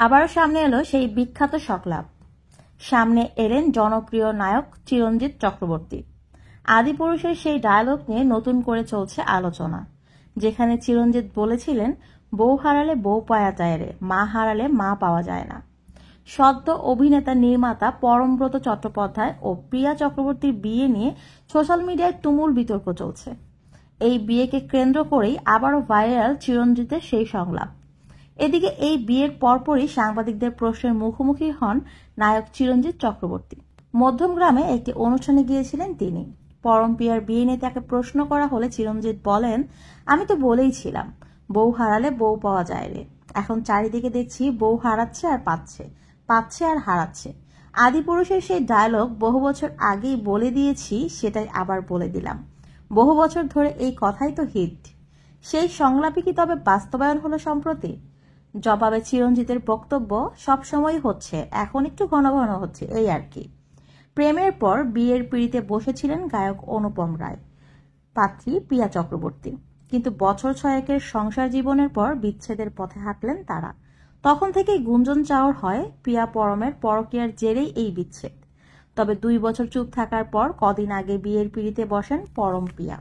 আবারও সামনে এলো সেই বিখ্যাত সংলাপ। সামনে এলেন জনপ্রিয় নায়ক চিরঞ্জিত চক্রবর্তী। আদিপুরুষের সেই ডায়লগ নিয়ে নতুন করে চলছে আলোচনা, যেখানে চিরঞ্জিত বলেছিলেন, বউ হারালে বউ পাওয়া যায় রে, মা হারালে মা পাওয়া যায় না। সদ্য অভিনেতা নির্মাতা পরমব্রত চট্টোপাধ্যায় ও প্রিয়া চক্রবর্তীর বিয়ে নিয়ে সোশ্যাল মিডিয়ায় তুমুল বিতর্ক চলছে। এই বিয়েকে কেন্দ্র করেই আবারও ভাইরাল চিরঞ্জিতের সেই সংলাপ। এদিকে এই বিয়ের পরপরই সাংবাদিকদের প্রশ্নের মুখোমুখি হন নায়ক চিরঞ্জিত চক্রবর্তী। মধ্যমগ্রামে একটি অনুষ্ঠানে গিয়েছিলেন তিনি। পরম প্রিয়ার বিয়ে নিয়ে তাকে প্রশ্ন করা হলে চিরঞ্জিত বলেন, আমি তো বলেইছিলাম বউ হারালে বউ পাওয়া যায় রে। এখন চারিদিকে দেখছি বউ হারাচ্ছে আর পাচ্ছে, পাচ্ছে আর হারাচ্ছে। আদিপুরুষের সেই ডায়লগ বহু বছর আগেই বলে দিয়েছি, সেটাই আবার বলে দিলাম। বহু বছর ধরে এই কথাই তো হিট। সেই সংলাপই কি তবে বাস্তবায়ন হলো সম্প্রতি? জবাবে চিরঞ্জিতের বক্তব্য, সবসময় হচ্ছে, এখন একটু ঘন ঘন হচ্ছে, এই আর কি। প্রেমের পর বিয়ের পিঁড়িতে বসেছিলেন গায়ক অনুপম রায়, পাত্রী প্রিয়া চক্রবর্তী। কিন্তু বছর ছয়েকের সংসার জীবনের পর বিচ্ছেদের পথে হাঁটলেন তারা। তখন থেকেই গুঞ্জন চাওয়ার হয় প্রিয়া পরমের পরকীয়ার জেরেই এই বিচ্ছেদ। তবে 2 বছর চুপ থাকার পর কদিন আগে বিয়ের পিঁড়িতে বসেন পরম প্রিয়া।